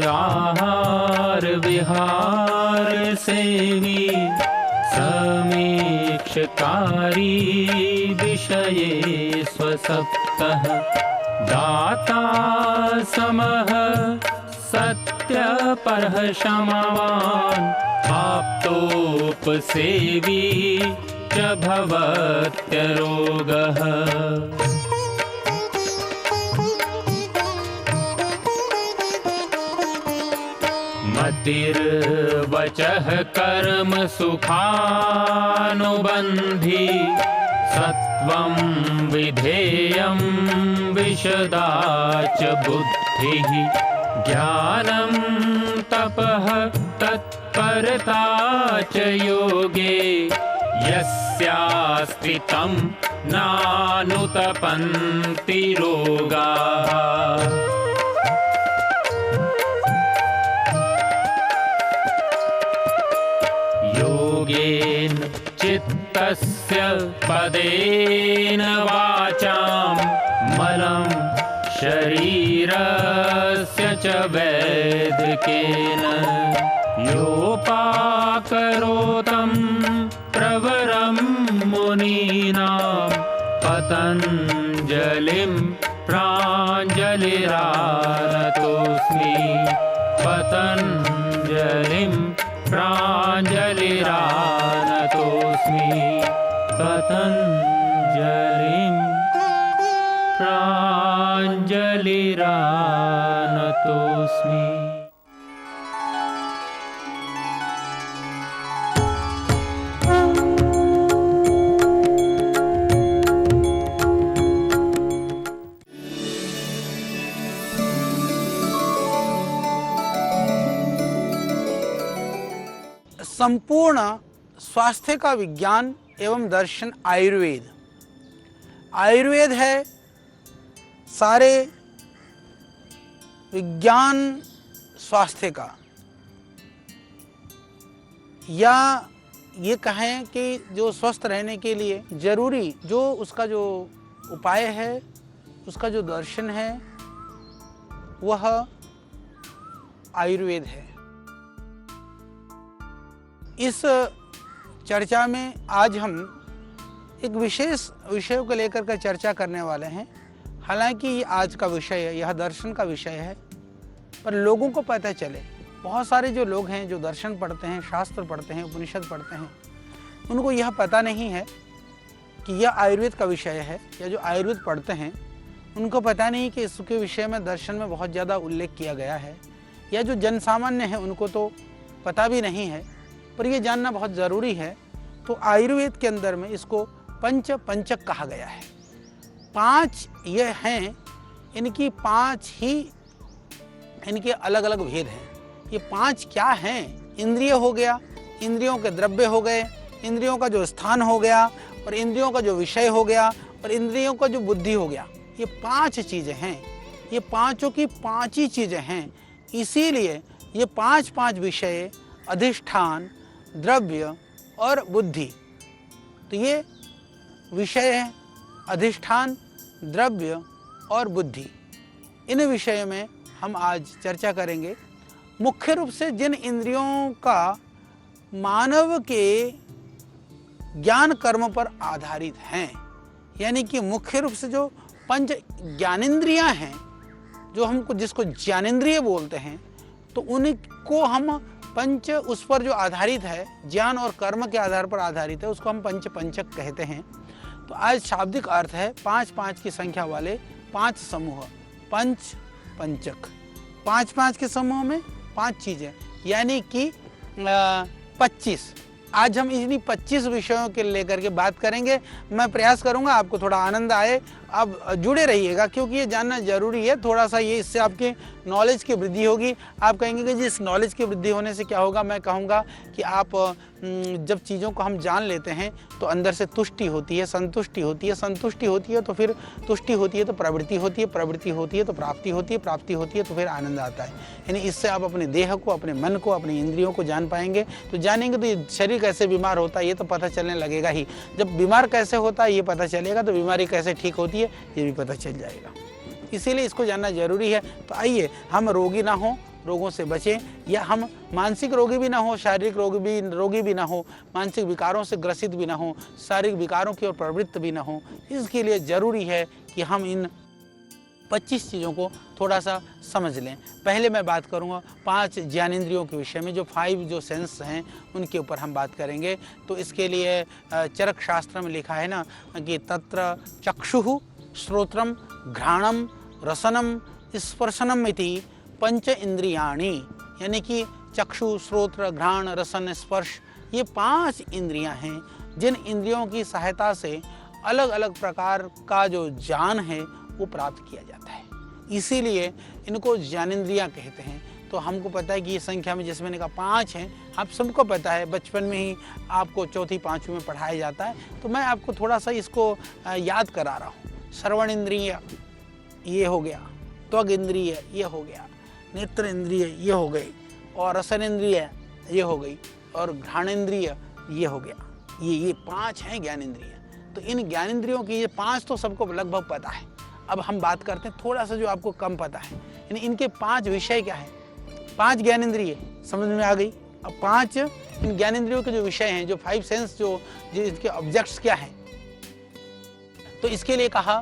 आहार विहार सेवी समीक्षकारी विषये स्वसक्तः दाता समः सत्यपरः क्षमावान् आप्तोपसेवी च भवत्यरोगः। मतिर्वचः कर्म सुखानुबन्धी सत्वं विधेयं विशदा च बुद्धिः ज्ञानं तपः तत्परता च योगे यस्यास्ति तं नानुतपन्ति रोगाः। योगेन चित्तस्य पदेन वाचां मलं शरीरस्य च वैदिकेन योपाकरोतं प्रवरं मुनीनां पतञ्जलिं प्राञ्जलिरानतोऽस्मि पतञ्जलिं प्राञ्जलिरानतोऽस्मि पतञ्जलिं प्राञ्जलिरानतोऽस्मि। संपूर्ण स्वास्थ्य का विज्ञान एवं दर्शन आयुर्वेद। आयुर्वेद है सारे विज्ञान स्वास्थ्य का, या ये कहें कि जो स्वस्थ रहने के लिए जरूरी जो उसका जो उपाय है, उसका जो दर्शन है, वह आयुर्वेद है। इस चर्चा में आज हम एक विशेष विषय को लेकर कर चर्चा करने वाले हैं। हालांकि ये आज का विषय है, यह दर्शन का विषय है, पर लोगों को पता चले, बहुत सारे जो लोग हैं जो दर्शन पढ़ते हैं, शास्त्र पढ़ते हैं, उपनिषद पढ़ते हैं, उनको यह पता नहीं है कि यह आयुर्वेद का विषय है, या जो आयुर्वेद पढ़ते हैं उनको पता नहीं कि इसके विषय में दर्शन में बहुत ज़्यादा उल्लेख किया गया है, या जो जन सामान्य है उनको तो पता भी नहीं है, पर यह जानना बहुत ज़रूरी है। तो आयुर्वेद के अंदर में इसको पंचक कहा गया है। 5 ये हैं, इनकी 5 ही इनके अलग अलग भेद हैं। ये 5 क्या हैं? इंद्रिय हो गया, इंद्रियों के द्रव्य हो गए, इंद्रियों का जो स्थान हो गया, और इंद्रियों का जो विषय हो गया, और इंद्रियों का जो बुद्धि हो गया। ये 5 चीज़ें हैं, ये पांचों की 5 ही चीज़ें हैं। इसीलिए ये 5 विषय, अधिष्ठान, द्रव्य और बुद्धि। तो ये विषय है, अधिष्ठान, द्रव्य और बुद्धि। इन विषयों में हम आज चर्चा करेंगे। मुख्य रूप से जिन इंद्रियों का मानव के ज्ञान कर्म पर आधारित हैं, यानी कि मुख्य रूप से जो 5 ज्ञानेंद्रियां हैं, जो हमको जिसको ज्ञानेंद्रिय बोलते हैं, तो उनको हम पंच, उस पर जो आधारित है, ज्ञान और कर्म के आधार पर आधारित है, उसको हम पंचक कहते हैं। तो आज शाब्दिक अर्थ है 5 की संख्या वाले 5 समूह, पंचक। 5 के समूह में 5 चीज़ें, यानी कि 25। आज हम इन्हीं 25 विषयों के लेकर के बात करेंगे। मैं प्रयास करूंगा आपको थोड़ा आनंद आए। आप जुड़े रहिएगा, क्योंकि ये जानना जरूरी है। थोड़ा सा ये, इससे आपके नॉलेज की वृद्धि होगी। आप कहेंगे कि जिस नॉलेज की वृद्धि होने से क्या होगा? मैं कहूँगा कि आप जब चीज़ों को हम जान लेते हैं तो अंदर से तुष्टि होती है, संतुष्टि होती है, संतुष्टि होती है तो फिर तुष्टि होती है तो प्रवृत्ति होती है, प्रवृत्ति होती है तो प्राप्ति होती है, प्राप्ति होती है तो फिर आनंद आता है। यानी इससे आप अपने देह को, अपने मन को, अपनी इंद्रियों को जान पाएंगे। तो जानेंगे तो ये शरीर कैसे बीमार होता है ये तो पता चलने लगेगा ही। जब बीमार कैसे होता है ये पता चलेगा तो बीमारी कैसे ठीक होती है ये भी पता चल जाएगा। इसीलिए इसको जानना जरूरी है। तो आइए हम रोगी ना हो, रोगों से बचें, या हम मानसिक रोगी भी ना हो, शारीरिक रोगी भी ना हो, मानसिक विकारों से ग्रसित भी ना हो, शारीरिक विकारों की ओर प्रवृत्त भी ना हो। इसके लिए ज़रूरी है कि हम इन 25 चीज़ों को थोड़ा सा समझ लें। पहले मैं बात करूंगा 5 ज्ञानेंद्रियों के विषय में, जो 5 जो सेंस हैं उनके ऊपर हम बात करेंगे। तो इसके लिए चरक शास्त्र में लिखा है ना कि तत्र चक्षुः श्रोत्रम घ्राणम रसनम स्पर्शनम इति पंच इंद्रियाणि, यानी कि चक्षु श्रोत्र घ्राण रसन स्पर्श, ये 5 इंद्रियां हैं जिन इंद्रियों की सहायता से अलग अलग प्रकार का जो ज्ञान है वो प्राप्त किया जाता है। इसीलिए इनको ज्ञानेंद्रियां कहते हैं। तो हमको पता है कि ये संख्या में, जैसे मैंने कहा 5 हैं, आप सबको पता है, बचपन में ही आपको चौथी पाँचवीं में पढ़ाया जाता है। तो मैं आपको थोड़ा सा इसको याद करा रहा हूँ। श्रवण इंद्रिय ये हो गया, त्वग इंद्रिय ये हो गया, नेत्र इंद्रिय ये हो गई, और रसन इंद्रिय ये हो गई, और घ्राणेंद्रिय ये हो गया। ये 5 हैं ज्ञानेंद्रिय। तो इन ज्ञानेंद्रियों की ये 5 तो सबको लगभग पता है। अब हम बात करते हैं थोड़ा सा जो आपको कम पता है, यानी इनके 5 विषय क्या है। 5 ज्ञानेंद्रिय समझ में आ गई। अब 5 इन ज्ञानेंद्रियों के जो विषय हैं, जो 5 सेंस, जो इसके ऑब्जेक्ट्स क्या हैं। तो इसके लिए कहा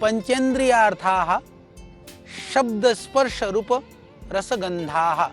पंचेंद्रियार्थाः शब्द स्पर्श रूप रसगंधाः।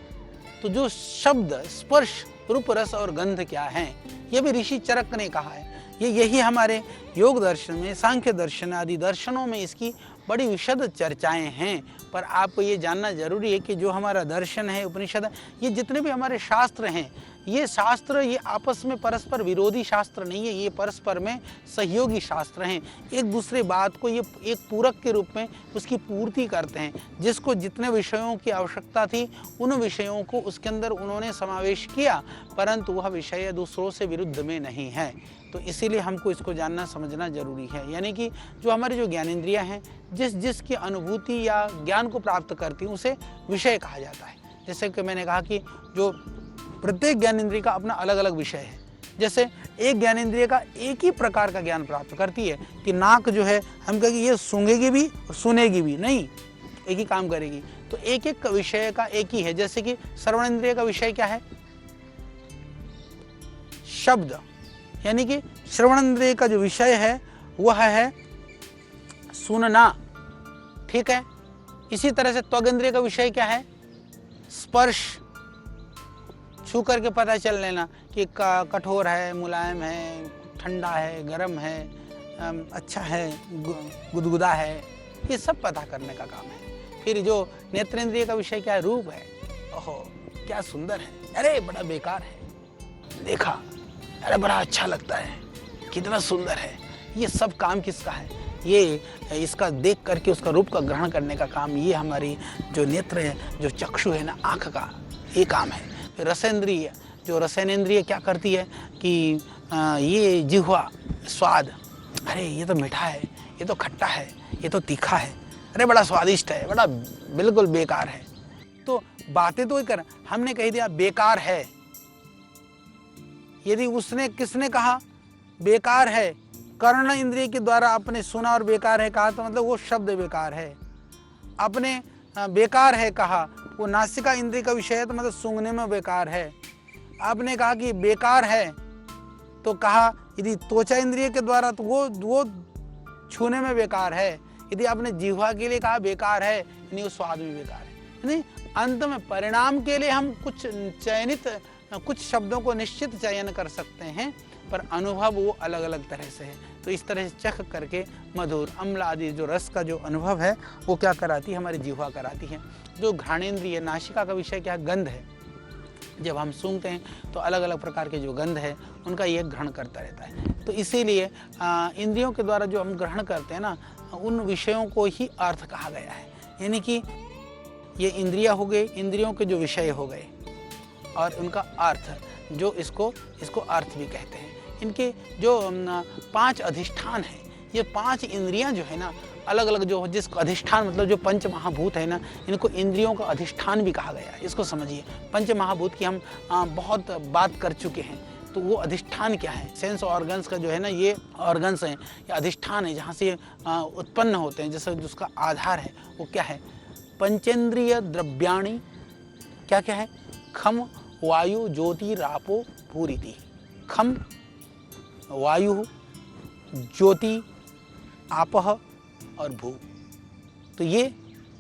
तो जो शब्द स्पर्श रूप रस और गंध क्या हैं, ये भी ऋषि चरक ने कहा है। यही हमारे योग दर्शन में, सांख्य दर्शन आदि दर्शनों में इसकी बड़ी विशद चर्चाएं हैं। पर आपको ये जानना जरूरी है कि जो हमारा दर्शन है, उपनिषद, ये जितने भी हमारे शास्त्र हैं, ये शास्त्र ये आपस में परस्पर विरोधी शास्त्र नहीं है, ये परस्पर में सहयोगी शास्त्र हैं। एक दूसरे बात को ये एक पूरक के रूप में उसकी पूर्ति करते हैं। जिसको जितने विषयों की आवश्यकता थी उन विषयों को उसके अंदर उन्होंने समावेश किया, परंतु वह विषय दूसरों से विरुद्ध में नहीं है। तो इसीलिए हमको इसको जानना समझना जरूरी है। यानी कि जो हमारी जो ज्ञानेंद्रियां हैं, जिसकी अनुभूति या ज्ञान को प्राप्त करती हैं, उसे विषय कहा जाता है। जैसे कि मैंने कहा कि जो प्रत्येक ज्ञानेंद्रिय का अपना अलग अलग विषय है। जैसे एक ज्ञानेंद्रिय का एक ही प्रकार का ज्ञान प्राप्त करती है कि नाक जो है, हम कहेंगे ये सूंघेगी भी और सुनेगी भी नहीं, एक ही काम करेगी। तो एक एक विषय का एक ही है। जैसे कि श्रवणेंद्रिय का विषय क्या है, शब्द, यानी कि श्रवणेंद्रिय का जो विषय है वह है सुनना, ठीक है। इसी तरह से त्वगेंद्रिय का विषय क्या है, स्पर्श, छू करके पता चल लेना कि कठोर है, मुलायम है, ठंडा है, गर्म है, अच्छा है, गुदगुदा है, ये सब पता करने का काम है। फिर जो नेत्रेंद्रिय का विषय क्या है, रूप है। ओहो क्या सुंदर है, अरे बड़ा बेकार है, देखा, अरे बड़ा अच्छा लगता है, कितना सुंदर है। ये सब काम किसका है, ये इसका देख करके उसका रूप का ग्रहण करने का काम ये हमारी जो नेत्र है, जो चक्षु है ना, आँख का, ये काम है। फिर रसेंद्रिय, जो रसेनेंद्रिय क्या करती है कि ये जिह्वा, स्वाद, अरे ये तो मीठा है, ये तो खट्टा है, ये तो तीखा है, अरे बड़ा स्वादिष्ट है, बड़ा बिल्कुल बेकार है। तो बातें तो कर, हमने कह दिया बेकार है, यदि उसने किसने कहा बेकार है, कर्ण इंद्रिय के द्वारा आपने सुना और बेकार है कहा, तो मतलब वो शब्द बेकार है। आपने बेकार है कहा, वो नासिका इंद्रिय का विषय है, तो मतलब सूंघने में बेकार है। आपने कहा कि बेकार है, तो कहा यदि त्वचा इंद्रिय के द्वारा तो वो छूने में बेकार है। यदि आपने जिह्वा के लिए कहा बेकार है, यानी वो स्वाद में बेकार है। यानी अंत में परिणाम के लिए हम कुछ चयनित कुछ शब्दों को निश्चित चयन कर सकते हैं, पर अनुभव वो अलग अलग तरह से है। तो इस तरह से चख करके मधुर, अम्ल आदि जो रस का जो अनुभव है वो क्या कराती है, हमारी जिह्वा कराती है। जो घ्राणेंद्रिय, नासिका का विषय क्या है, गंध है। जब हम सूंघते हैं तो अलग अलग प्रकार के जो गंध है उनका ये ग्रहण करता रहता है। तो इसीलिए इंद्रियों के द्वारा जो हम ग्रहण करते हैं ना, उन विषयों को ही अर्थ कहा गया है। यानी कि ये इंद्रियां हो गई, इंद्रियों के जो विषय हो गए, और उनका अर्थ, जो इसको अर्थ भी कहते हैं। इनके जो 5 अधिष्ठान हैं, ये 5 इंद्रियां जो है ना, अलग अलग जो जिसको अधिष्ठान मतलब जो पंच महाभूत है ना, इनको इंद्रियों का अधिष्ठान भी कहा गया है। इसको समझिए, पंच महाभूत की हम बहुत बात कर चुके हैं। तो वो अधिष्ठान क्या है? सेंस ऑर्गन्स का जो है ना, ये ऑर्गन्स हैं, ये अधिष्ठान है जहाँ से ये उत्पन्न होते हैं, जैसे जिसका आधार है वो क्या है? पंचेंद्रिय द्रव्याणि क्या क्या है? खम, वायु, ज्योति, रापो, भूरिति। खम, वायु, ज्योति, आपह और भू। तो ये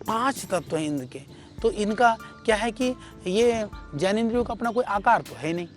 5 तत्व हैं इंद्र के। तो इनका क्या है कि ये ज्ञानेंद्रियों का अपना कोई आकार तो है नहीं,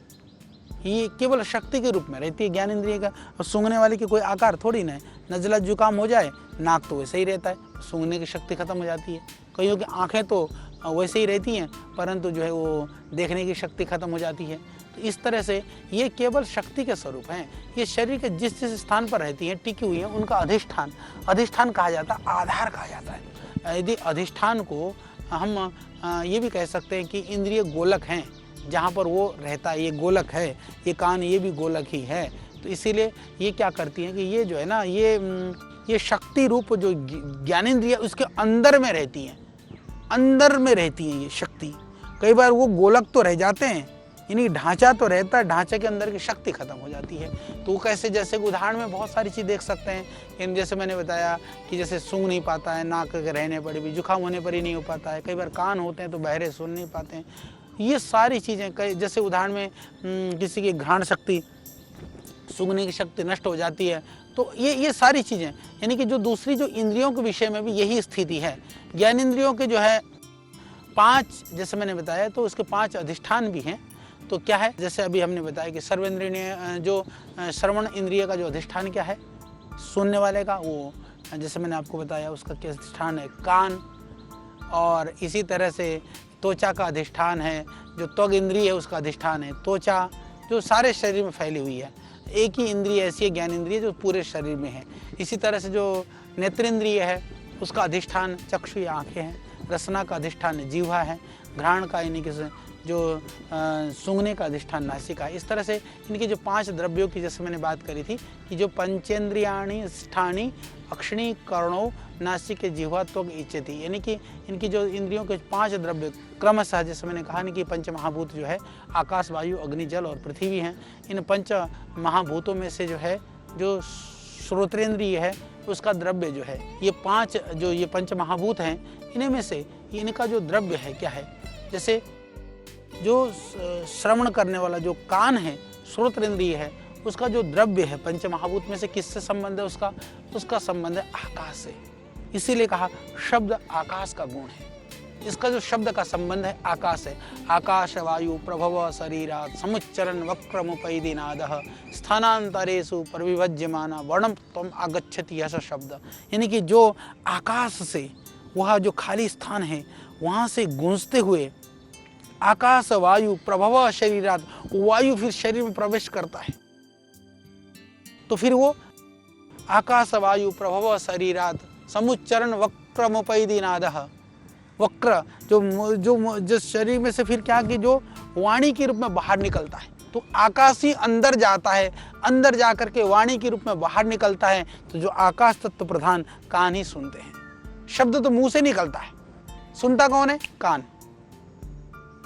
ये केवल शक्ति के रूप में रहती है ज्ञानेंद्रिय का। और सूंघने वाले की कोई आकार थोड़ी ना है। नज़ला जुकाम हो जाए, नाक तो वैसे ही रहता है, सूंघने की शक्ति खत्म हो जाती है। कईयों की आंखें तो वैसे ही रहती हैं, परंतु जो है वो देखने की शक्ति खत्म हो जाती है। तो इस तरह से ये केवल शक्ति के स्वरूप हैं। ये शरीर के जिस जिस स्थान पर रहती हैं, टिकी हुई हैं, उनका अधिष्ठान कहा जाता है, आधार कहा जाता है। यदि अधिष्ठान को हम ये भी कह सकते हैं कि इंद्रिय गोलक हैं, जहाँ पर वो रहता है, ये गोलक है, ये कान ये भी गोलक ही है। तो इसीलिए ये क्या करती हैं कि ये जो है ना, ये शक्ति रूप जो ज्ञानेंद्रिय उसके अंदर में रहती हैं, अंदर में रहती हैं ये शक्ति। कई बार वो गोलक तो रह जाते हैं, यानी ढांचा तो रहता है, ढांचे के अंदर की शक्ति खत्म हो जाती है। तो वो कैसे? जैसे उदाहरण में बहुत सारी चीज़ देख सकते हैं। जैसे मैंने बताया कि जैसे सूंघ नहीं पाता है, नाक के रहने पर भी, जुकाम होने पर ही नहीं हो पाता है, कई बार कान होते हैं तो बहरे सुन नहीं पाते हैं। ये सारी चीज़ें, कई जैसे उदाहरण में किसी की घ्राण शक्ति, सूंघने की शक्ति नष्ट हो जाती है। तो ये सारी चीज़ें, यानी कि जो दूसरी जो इंद्रियों के विषय में भी यही स्थिति है। ज्ञानेंद्रियों के जो है 5, जैसे मैंने बताया, तो उसके 5 अधिष्ठान भी हैं। तो क्या है? जैसे अभी हमने बताया कि सर्वेंद्रिय जो श्रवण इंद्रिय का जो अधिष्ठान क्या है? सुनने वाले का, वो जैसे मैंने आपको बताया उसका क्या अधिष्ठान है? कान। और इसी तरह से त्वचा का अधिष्ठान है, जो त्वग इंद्रिय है उसका अधिष्ठान है त्वचा, जो सारे शरीर में फैली हुई है। एक ही इंद्रिय ऐसी है ज्ञान इंद्रिय जो पूरे शरीर में है। इसी तरह से जो नेत्रेंद्रिय है उसका अधिष्ठान चक्षु या आँखें हैं। रसना का अधिष्ठान जिह्वा है। घ्राण का यानी कि जो सूंघने का अधिष्ठान नासिका है। इस तरह से इनके जो 5 द्रव्यों की जैसे मैंने बात करी थी कि जो पंचेंद्रियाणि स्थानी अक्षिणी कर्णो नासिके जिह्वा त्वग इच्छति, यानी कि इनकी जो इंद्रियों के 5 द्रव्य क्रमशः, जैसे मैंने कहा कि पंच महाभूत जो है आकाश, वायु, अग्नि, जल और पृथ्वी हैं। इन 5 महाभूतों में से जो है जो श्रोत्रेंद्रिय है उसका द्रव्य जो है, ये 5 जो ये पंच महाभूत हैं, इन्हीं में से इनका जो द्रव्य है क्या है? जैसे जो श्रवण करने वाला जो कान है, श्रोत्रेंद्रिय है, उसका जो द्रव्य है पंच महाभूत में से किससे संबंध है? उसका संबंध है आकाश से। इसीलिए कहा शब्द आकाश का गुण है। इसका जो शब्द का संबंध है आकाश है। आकाश वायु प्रभव शरीरात् समुच्चरण वक्रमुपैदिनादः स्थानांतरेषु परिविभज्यमाना वर्णम त्वम आगच्छति यह शब्द, यानी कि जो आकाश से, वह जो खाली स्थान है वहाँ से गूंजते हुए आकाश वायु प्रभव शरीरात्, वायु फिर शरीर में प्रवेश करता है। तो फिर वो आकाश वायु प्रभव शरीरात् समुच्चरण वक्रमुपैदिनादः, वक्र जो शरीर में से फिर क्या कि जो वाणी के रूप में बाहर निकलता है। तो आकाश ही अंदर जाता है, अंदर जा करके वाणी के रूप में बाहर निकलता है। तो जो आकाश तत्व प्रधान कान ही सुनते हैं। शब्द तो मुंह से निकलता है, सुनता कौन है? कान।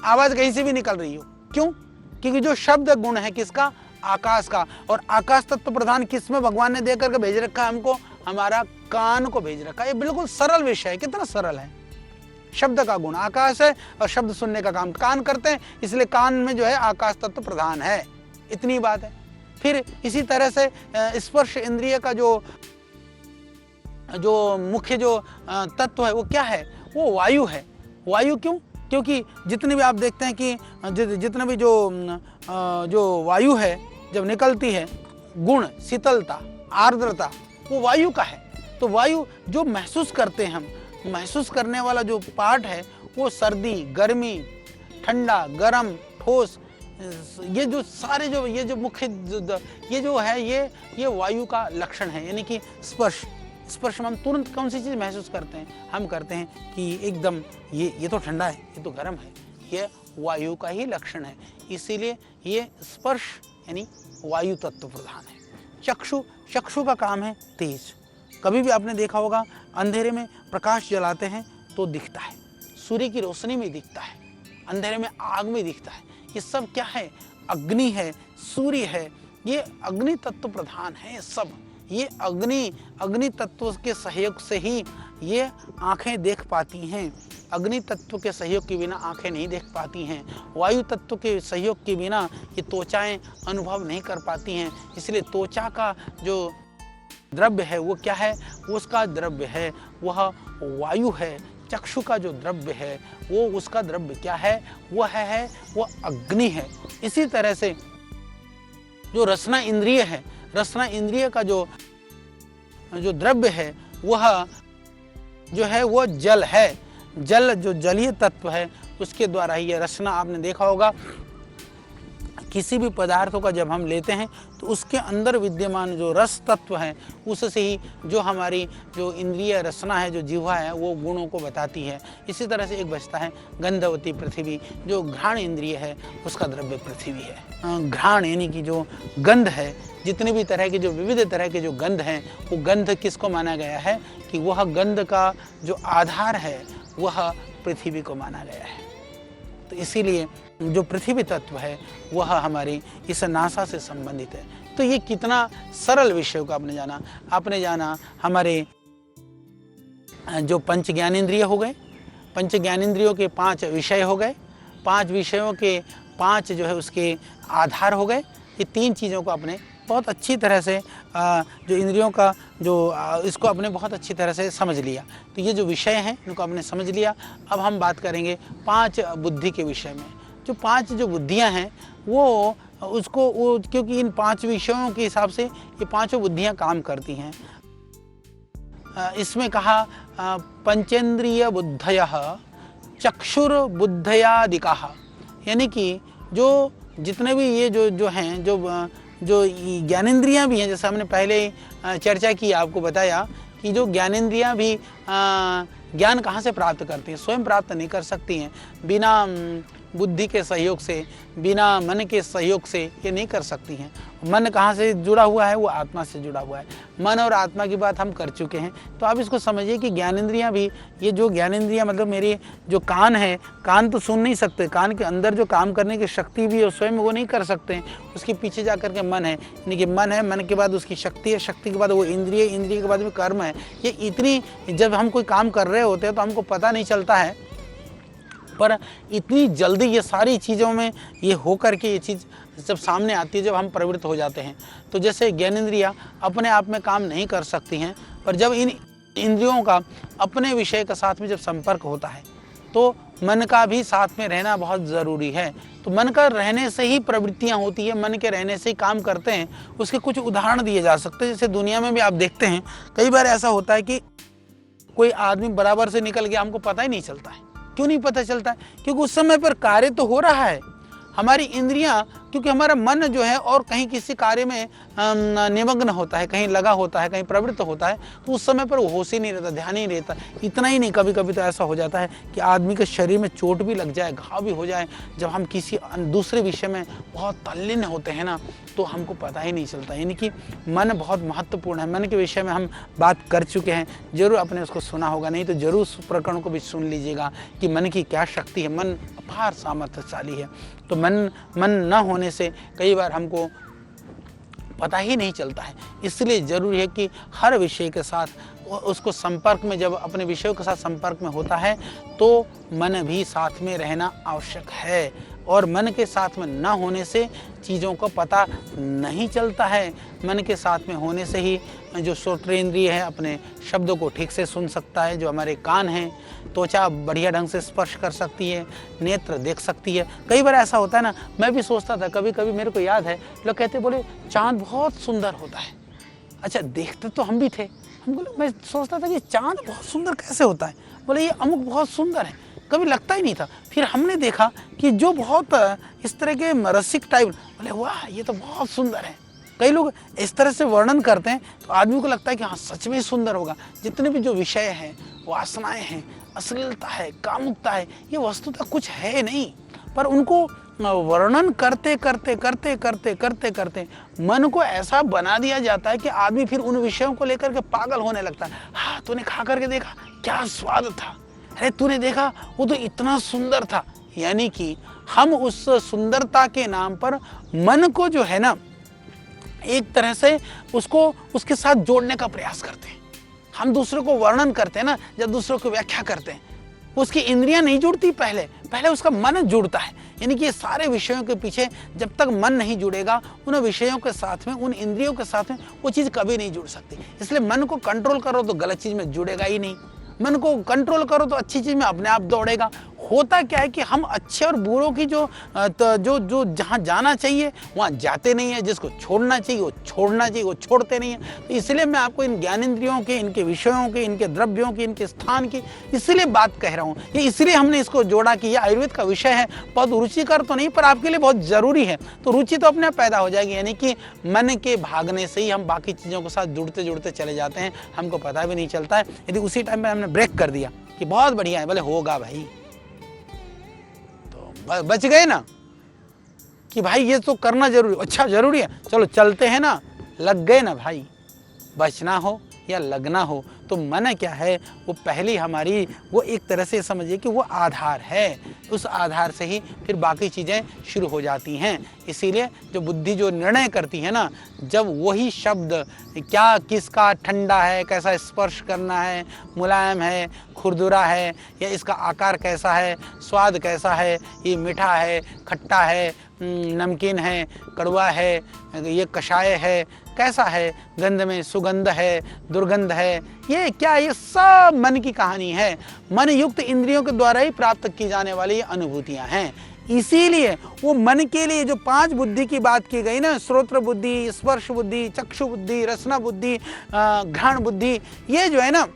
आवाज कहीं से भी निकल रही हो, क्यों? क्योंकि जो शब्द गुण है किसका? आकाश का। और आकाश तत्व प्रधान किसमें भगवान ने दे करके भेज रखा है हमको? हमारा कान को भेज रखा है। ये बिल्कुल सरल विषय है। कितना सरल है। शब्द का गुण आकाश है और शब्द सुनने का काम कान करते हैं, इसलिए कान में जो है आकाश तत्व प्रधान है। इतनी बात है। फिर इसी तरह से स्पर्श इंद्रिय का जो मुख्य जो तत्व है वो क्या है? वो वायु है। वायु क्यों? क्योंकि जितने भी आप देखते हैं कि जितने भी जो वायु है जब निकलती है, गुण शीतलता आर्द्रता वो वायु का है। तो वायु जो महसूस करते हैं हम, महसूस करने वाला जो पार्ट है वो सर्दी, गर्मी, ठंडा, गरम, ठोस, ये जो सारे ये जो मुख्य ये जो है ये वायु का लक्षण है। यानी कि स्पर्श में हम तुरंत कौन सी चीज़ महसूस करते हैं? हम करते हैं कि एकदम ये तो ठंडा है, ये तो गर्म है, ये वायु का ही लक्षण है। इसीलिए ये स्पर्श यानी वायु तत्व प्रधान है। चक्षु का काम है तेज। कभी भी आपने देखा होगा अंधेरे में प्रकाश जलाते हैं तो दिखता है, सूर्य की रोशनी में दिखता है, अंधेरे में आग में दिखता है। ये सब क्या है? अग्नि है, सूर्य है, ये अग्नि तत्व प्रधान है सब। ये अग्नि तत्व के सहयोग से ही ये आंखें देख पाती हैं। अग्नि तत्व के सहयोग के बिना आंखें नहीं देख पाती हैं। वायु तत्व के सहयोग के बिना ये त्वचाएं अनुभव नहीं कर पाती हैं। इसलिए त्वचा का जो द्रव्य है वो क्या है? उसका द्रव्य है वह वायु है। चक्षु का जो द्रव्य है वो उसका द्रव्य क्या है? वो अग्नि है। इसी तरह से जो रसना इंद्रिय है, रसना इंद्रिय का जो द्रव्य है वह जो है वो जल है। जल जो जलीय तत्व है उसके द्वारा ही ये रसना, आपने देखा होगा किसी भी पदार्थों का जब हम लेते हैं तो उसके अंदर विद्यमान जो रस तत्व है उससे ही जो हमारी जो इंद्रिय रसना है, जो जिह्वा है, वो गुणों को बताती है। इसी तरह से एक बचता है गंधवती पृथ्वी, जो घ्राण इंद्रिय है उसका द्रव्य पृथ्वी है। घ्राण यानी कि जो गंध है, जितने भी तरह के जो विविध तरह के जो गंध हैं वो गंध किसको माना गया है कि वह गंध का जो आधार है वह पृथ्वी को माना गया है। तो इसीलिए जो पृथ्वी तत्व है वह हमारी इस नासा से संबंधित है। तो ये कितना सरल विषय को आपने जाना हमारे जो पंच ज्ञानेंद्रिय हो गए, पंच ज्ञानेंद्रियों के 5 विषय हो गए, 5 विषयों के 5 जो है उसके आधार हो गए। ये 3 चीज़ों को आपने बहुत अच्छी तरह से जो इंद्रियों का जो इसको आपने बहुत अच्छी तरह से समझ लिया। तो ये जो विषय हैं इनको आपने समझ लिया। अब हम बात करेंगे 5 बुद्धि के विषय में। जो 5 जो बुद्धियां हैं वो क्योंकि इन 5 विषयों के हिसाब से ये 5 बुद्धियां काम करती हैं। इसमें कहा पंचेंद्रिय बुद्धयः चक्षुर्बुद्धयादिकाः, यानी कि जो जितने भी ये जो हैं जो ज्ञानेंद्रियां भी हैं, जैसे हमने पहले चर्चा की, आपको बताया कि जो ज्ञानेंद्रियां भी ज्ञान कहाँ से प्राप्त करती हैं? स्वयं प्राप्त नहीं कर सकती हैं। बिना बुद्धि के सहयोग से, बिना मन के सहयोग से ये नहीं कर सकती हैं। मन कहाँ से जुड़ा हुआ है? वो आत्मा से जुड़ा हुआ है। मन और आत्मा की बात हम कर चुके हैं। तो आप इसको समझिए कि ज्ञानेंद्रियां भी, ये जो ज्ञानेंद्रियां मतलब मेरी जो कान है, कान तो सुन नहीं सकते, कान के अंदर जो काम करने की शक्ति भी है स्वयं वो नहीं कर सकते हैं। उसके पीछे जा कर के मन है, यानी कि मन है, मन के बाद उसकी शक्ति है, शक्ति के बाद वो इंद्रिय, इंद्रिय के बाद में कर्म है। ये इतनी, जब हम कोई काम कर रहे होते हैं तो हमको पता नहीं चलता है, पर इतनी जल्दी ये सारी चीज़ों में ये होकर के ये चीज़ जब सामने आती है, जब हम प्रवृत्त हो जाते हैं। तो जैसे ज्ञानेंद्रियां अपने आप में काम नहीं कर सकती हैं, पर जब इन इंद्रियों का अपने विषय के साथ में जब संपर्क होता है तो मन का भी साथ में रहना बहुत ज़रूरी है। तो मन का रहने से ही प्रवृत्तियां होती है, मन के रहने से ही काम करते हैं। उसके कुछ उदाहरण दिए जा सकते हैं। जैसे दुनिया में भी आप देखते हैं कई बार ऐसा होता है कि कोई आदमी बराबर से निकल गया, हमको पता ही नहीं चलता है। क्यों नहीं पता चलता है? क्योंकि उस समय पर कार्य तो हो रहा है। हमारी इंद्रियां, क्योंकि हमारा मन जो है और कहीं किसी कार्य में निमग्न होता है, कहीं लगा होता है, कहीं प्रवृत्त होता है, तो उस समय पर वो होश ही नहीं रहता, ध्यान ही नहीं रहता। इतना ही नहीं, कभी कभी तो ऐसा हो जाता है कि आदमी के शरीर में चोट भी लग जाए, घाव भी हो जाए। जब हम किसी दूसरे विषय में बहुत तल्लीन होते हैं ना, तो हमको पता ही नहीं चलता। यानी कि मन बहुत महत्वपूर्ण है। मन के विषय में हम बात कर चुके हैं, जरूर आपने उसको सुना होगा, नहीं तो जरूर उस प्रकरण को भी सुन लीजिएगा कि मन की क्या शक्ति है। मन अपार सामर्थ्यशाली है। तो मन न होने से कई बार हमको पता ही नहीं चलता है। इसलिए ज़रूरी है कि हर विषय के साथ उसको संपर्क में, जब अपने विषयों के साथ संपर्क में होता है तो मन भी साथ में रहना आवश्यक है। और मन के साथ में न होने से चीज़ों को पता नहीं चलता है। मन के साथ में होने से ही जो श्रोत्रेंद्रिय है अपने शब्दों को ठीक से सुन सकता है, जो हमारे कान हैं, त्वचा बढ़िया ढंग से स्पर्श कर सकती है, नेत्र देख सकती है। कई बार ऐसा होता है ना, मैं भी सोचता था, कभी कभी मेरे को याद है, लोग कहते बोले चाँद बहुत सुंदर होता है। अच्छा, देखते तो हम भी थे, हम बोले, मैं सोचता था कि चाँद बहुत सुंदर कैसे होता है? बोले ये अमुक बहुत सुंदर है, कभी लगता ही नहीं था। फिर हमने देखा कि जो बहुत इस तरह के रसिक टाइप, बोले वाह ये तो बहुत सुंदर है। कई लोग इस तरह से वर्णन करते हैं तो आदमी को लगता है कि हाँ सच में सुंदर होगा। जितने भी जो विषय हैं, वासनाएं हैं, अश्लीलता है, कामुकता है, ये वस्तुतः कुछ है नहीं, पर उनको वर्णन करते करते करते करते करते करते मन को ऐसा बना दिया जाता है कि आदमी फिर उन विषयों को लेकर के पागल होने लगता है। हाँ, तूने खा करके देखा क्या स्वाद था, अरे तूने देखा वो तो इतना सुंदर था। यानी कि हम उस सुंदरता के नाम पर मन को जो है ना एक तरह से उसको उसके साथ जोड़ने का प्रयास करते हैं। हम दूसरों को वर्णन करते हैं ना, जब दूसरों को व्याख्या करते हैं, उसकी इंद्रियां नहीं जुड़ती, पहले उसका मन जुड़ता है। यानी कि ये सारे विषयों के पीछे जब तक मन नहीं जुड़ेगा, उन विषयों के साथ में, उन इंद्रियों के साथ में वो चीज़ कभी नहीं जुड़ सकती। इसलिए मन को कंट्रोल करो तो गलत चीज़ में जुड़ेगा ही नहीं, मन को कंट्रोल करो तो अच्छी चीज़ में अपने आप दौड़ेगा। होता क्या है कि हम अच्छे और बुरों की जो जहाँ जाना चाहिए वहाँ जाते नहीं है, जिसको छोड़ना चाहिए वो छोड़ना चाहिए, वो छोड़ते नहीं है। तो इसलिए मैं आपको इन ज्ञानेंद्रियों के, इनके विषयों के, इनके द्रव्यों की, इनके स्थान की इसलिए बात कह रहा हूँ। ये इसलिए हमने इसको जोड़ा कि यह आयुर्वेद का विषय है, बहुत रुचिकर तो नहीं पर आपके लिए बहुत ज़रूरी है। तो रुचि तो अपने आप पैदा हो जाएगी, यानी कि मन के भागने से ही हम बाकी चीज़ों के साथ जुड़ते जुड़ते चले जाते हैं, हमको पता भी नहीं चलता है। यदि उसी टाइम पर हमने ब्रेक कर दिया कि बहुत बढ़िया है, बोले होगा भाई, बच गए ना कि भाई ये तो करना जरूरी, अच्छा जरूरी है, चलो चलते हैं ना, लग गए ना भाई। बचना हो या लगना हो तो मन क्या है, वो पहली हमारी वो एक तरह से समझिए कि वो आधार है, उस आधार से ही फिर बाकी चीज़ें शुरू हो जाती हैं। इसीलिए जो बुद्धि जो निर्णय करती है ना, जब वही शब्द क्या किसका ठंडा है, कैसा स्पर्श करना है, मुलायम है, खुरदुरा है, या इसका आकार कैसा है, स्वाद कैसा है, ये मीठा है, खट्टा है, नमकीन है, कड़वा है, ये कषाय है, कैसा है, गंध में सुगंध है, दुर्गंध है, ये क्या, ये सब मन की कहानी है। मन युक्त इंद्रियों के द्वारा ही प्राप्त की जाने वाली अनुभूतियां हैं। इसीलिए वो मन के लिए जो 5 बुद्धि की बात की गई ना, श्रोत्र बुद्धि, स्पर्श बुद्धि, चक्षु बुद्धि, रसना बुद्धि, घ्राण बुद्धि, ये जो है ना,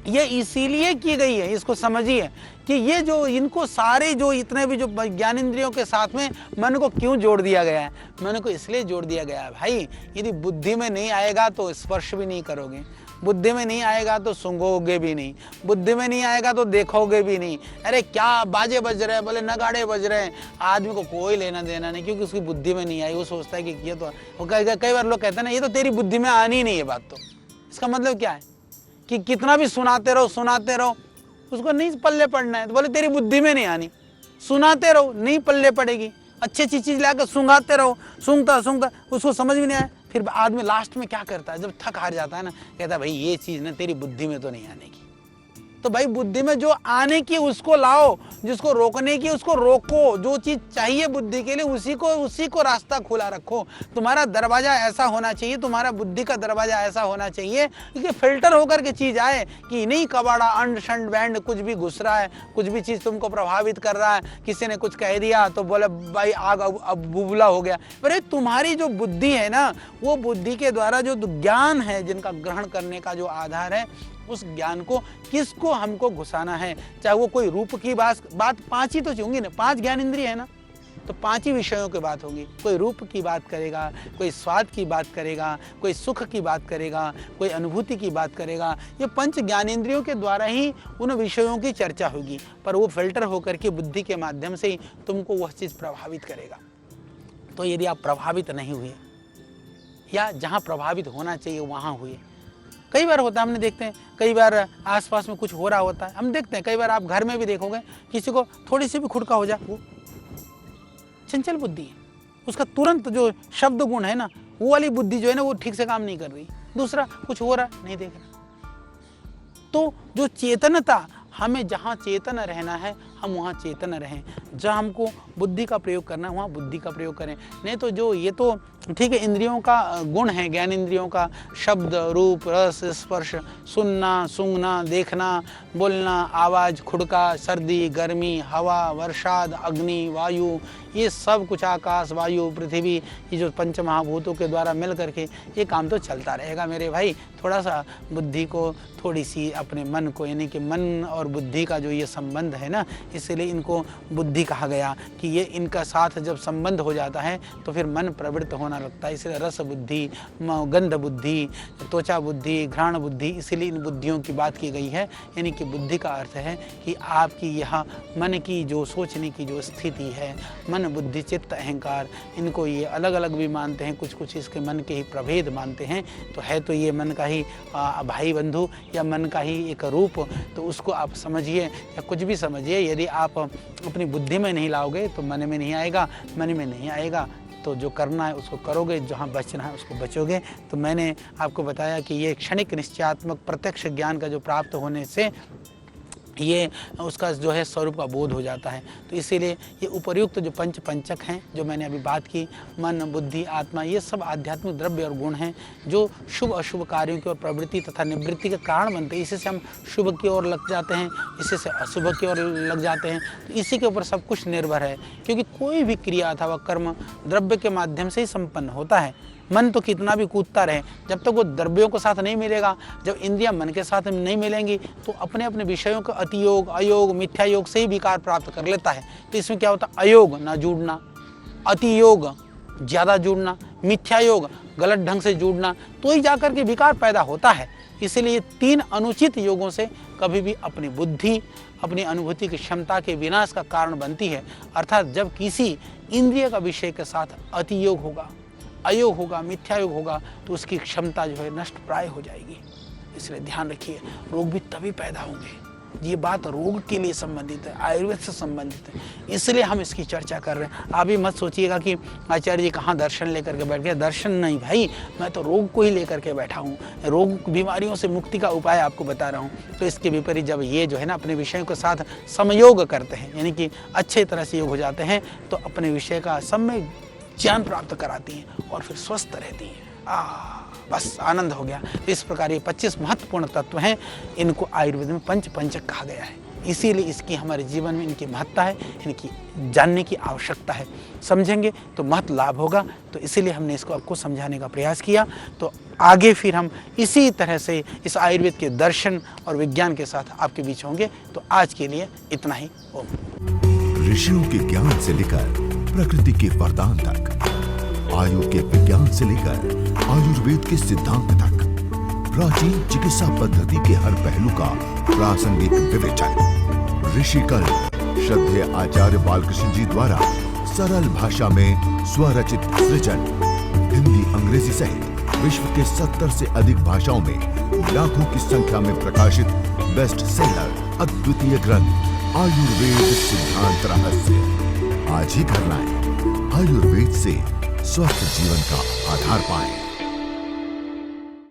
ये इसीलिए की गई है, इसको समझिए कि ये जो इनको सारे जो इतने भी जो ज्ञानेंद्रियों के साथ में मन को क्यों जोड़ दिया गया है। मन को इसलिए जोड़ दिया गया है भाई, यदि बुद्धि में नहीं आएगा तो स्पर्श भी नहीं करोगे, बुद्धि में नहीं आएगा तो सूंघोगे भी नहीं, बुद्धि में नहीं आएगा तो देखोगे भी नहीं। अरे क्या बाजे बज रहे हैं, बोले नगाड़े बज रहे हैं, आदमी को कोई लेना देना नहीं, क्योंकि उसकी बुद्धि में नहीं आई। वो सोचता है कि ये तो, कई बार लोग कहते हैं ना, ये तो तेरी बुद्धि में आनी नहीं है बात। तो इसका मतलब क्या है कि कितना भी सुनाते रहो, उसको नहीं पल्ले पड़ना है। तो बोले तेरी बुद्धि में नहीं आनी, सुनाते रहो, नहीं पल्ले पड़ेगी। अच्छी अच्छी चीज़ लाकर सूंघाते रहो, सूंघता उसको समझ में नहीं आया। फिर आदमी लास्ट में क्या करता है, जब थक हार जाता है ना, कहता है भाई ये चीज़ ना तेरी बुद्धि में तो नहीं आने की। तो भाई बुद्धि में जो आने की उसको लाओ, जिसको रोकने की उसको रोको, जो चीज़ चाहिए बुद्धि के लिए उसी को रास्ता खुला रखो। तुम्हारा दरवाज़ा ऐसा होना चाहिए, तुम्हारा बुद्धि का दरवाज़ा ऐसा होना चाहिए कि फिल्टर होकर के चीज़ आए, कि नहीं कबाड़ा अंड शंड बैंड कुछ भी घुस रहा है, कुछ भी चीज़ तुमको प्रभावित कर रहा है, किसी ने कुछ कह दिया तो बोले भाई आग अब बुबला हो गया। पर तुम्हारी जो बुद्धि है ना, वो बुद्धि के द्वारा जो ज्ञान है, जिनका ग्रहण करने का जो आधार है, उस ज्ञान को किसको हमको घुसाना है। चाहे वो कोई रूप की बात 5 ही तो होंगी ना, 5 ज्ञान इंद्रिय है ना, तो 5 ही विषयों की बात होगी। कोई रूप की बात करेगा, कोई स्वाद की बात करेगा, कोई सुख की बात करेगा, कोई अनुभूति की बात करेगा। ये 5 ज्ञानेंद्रियों के द्वारा ही उन विषयों की चर्चा होगी, पर वो फिल्टर होकर के बुद्धि के माध्यम से ही तुमको वह चीज़ प्रभावित करेगा। तो यदि आप प्रभावित नहीं हुए, या जहाँ प्रभावित होना चाहिए वहाँ हुए, कई बार होता है, हमने देखते हैं, कई बार आसपास में कुछ हो रहा होता है, हम देखते हैं, कई बार आप घर में भी देखोगे, किसी को थोड़ी सी भी खुड़का हो जाए, वो चंचल बुद्धि है, उसका तुरंत जो शब्द गुण है ना, वो वाली बुद्धि जो है ना, वो ठीक से काम नहीं कर रही। दूसरा कुछ हो रहा नहीं देख रहा। तो जो चेतनता, हमें जहाँ चेतन रहना है हम वहाँ चेतन रहें, जहाँ हमको बुद्धि का प्रयोग करना है वहाँ बुद्धि का प्रयोग करें। नहीं तो जो ये तो ठीक है, इंद्रियों का गुण है, ज्ञान इंद्रियों का, शब्द रूप रस स्पर्श, सुनना सूंघना देखना बोलना, आवाज़ खुड़का, सर्दी गर्मी, हवा वर्षाद, अग्नि वायु, ये सब कुछ, आकाश वायु पृथ्वी, ये जो 5 महाभूतों के द्वारा मिल करके ये काम तो चलता रहेगा मेरे भाई। थोड़ा सा बुद्धि को, थोड़ी सी अपने मन को, यानी कि मन और बुद्धि का जो ये संबंध है ना, इसलिए इनको बुद्धि कहा गया कि ये इनका साथ जब संबंध हो जाता है तो फिर मन प्रवृत्त होना लगता है। इसलिए रस बुद्धि, गंध बुद्धि, त्वचा बुद्धि, घ्राण बुद्धि, इसीलिए इन बुद्धियों की बात की गई है। यानी कि बुद्धि का अर्थ है कि आपकी यह मन की जो सोचने की जो स्थिति है, मन बुद्धि चित्त अहंकार, इनको ये अलग अलग भी मानते हैं, कुछ इसके मन के ही प्रभेद मानते हैं। तो है तो ये मन का ही भाई बंधु या मन का ही एक रूप, तो उसको आप समझिए या कुछ भी समझिए। यदि यदि आप अपनी बुद्धि में नहीं लाओगे तो मन में नहीं आएगा, मन में नहीं आएगा तो जो करना है उसको करोगे, जहाँ बचना है उसको बचोगे। तो मैंने आपको बताया कि ये क्षणिक निश्चयात्मक प्रत्यक्ष ज्ञान का जो प्राप्त होने से ये उसका जो है स्वरूप का बोध हो जाता है। तो इसीलिए ये उपर्युक्त जो पंचक हैं, जो मैंने अभी बात की, मन, बुद्धि, आत्मा, ये सब आध्यात्मिक द्रव्य और गुण हैं जो शुभ अशुभ कार्यों की ओर प्रवृत्ति तथा निवृत्ति के कारण बनते हैं। इसी से हम शुभ की ओर लग जाते हैं, इसी से अशुभ की ओर लग जाते हैं। तो इसी के ऊपर सब कुछ निर्भर है, क्योंकि कोई भी क्रिया अथवा कर्म द्रव्य के माध्यम से ही संपन्न होता है। मन तो कितना भी कूदता रहे, जब तक वो द्रव्यों के साथ नहीं मिलेगा, जब इंद्रियां मन के साथ नहीं मिलेंगी तो अपने अपने विषयों का अतियोग, अयोग, मिथ्या योग से ही विकार प्राप्त कर लेता है। तो इसमें क्या होता है? अयोग ना जुड़ना, अतियोग ज़्यादा जुड़ना, मिथ्या योग गलत ढंग से जुड़ना, तो ही जाकर के विकार पैदा होता है। इसीलिए 3 अनुचित योगों से कभी भी अपनी बुद्धि, अपनी अनुभूति की क्षमता के विनाश का कारण बनती है। अर्थात जब किसी इंद्रिय का विषय के साथ अतियोग होगा, अयोग होगा, मिथ्या योग होगा, तो उसकी क्षमता जो है नष्ट प्राय हो जाएगी। इसलिए ध्यान रखिए, रोग भी तभी पैदा होंगे। ये बात रोग के लिए संबंधित है, आयुर्वेद से संबंधित है, इसलिए हम इसकी चर्चा कर रहे हैं। आप भी मत सोचिएगा कि आचार्य जी कहाँ दर्शन लेकर के बैठ गए। दर्शन नहीं भाई, मैं तो रोग को ही लेकर के बैठा हूँ। रोग बीमारियों से मुक्ति का उपाय आपको बता रहा हूँ। तो इसके विपरीत जब ये जो है ना अपने विषयों के साथ समयोग करते हैं, यानी कि अच्छे तरह से योग हो जाते हैं, तो अपने विषय का सम्यक ज्ञान प्राप्त कराती हैं और फिर स्वस्थ रहती हैं। बस आनंद हो गया। तो इस प्रकार ये 25 महत्वपूर्ण तत्व हैं, इनको आयुर्वेद में पंचक कहा गया है। इसीलिए इसकी हमारे जीवन में इनकी महत्ता है, इनकी जानने की आवश्यकता है। समझेंगे तो महत लाभ होगा। तो इसीलिए हमने इसको आपको समझाने का प्रयास किया। तो आगे फिर हम इसी तरह से इस आयुर्वेद के दर्शन और विज्ञान के साथ आपके बीच होंगे। तो आज के लिए इतना ही। ओम। ऋषियों के ज्ञान से लेकर प्रकृति के वरदान तक, आयु के विज्ञान से लेकर आयुर्वेद के सिद्धांत तक, प्राचीन चिकित्सा पद्धति के हर पहलू का प्रासंगिक विवेचन। ऋषिकल श्रद्धेय आचार्य बालकृष्ण जी द्वारा सरल भाषा में स्वरचित सृजन, हिंदी, अंग्रेजी सहित विश्व के 70 से अधिक भाषाओं में लाखों की संख्या में प्रकाशित बेस्ट सेलर अद्वितीय ग्रंथ आयुर्वेद सिद्धांत रहस्य। आज ही करना है। आयुर्वेद से स्वस्थ जीवन का आधार पाएं।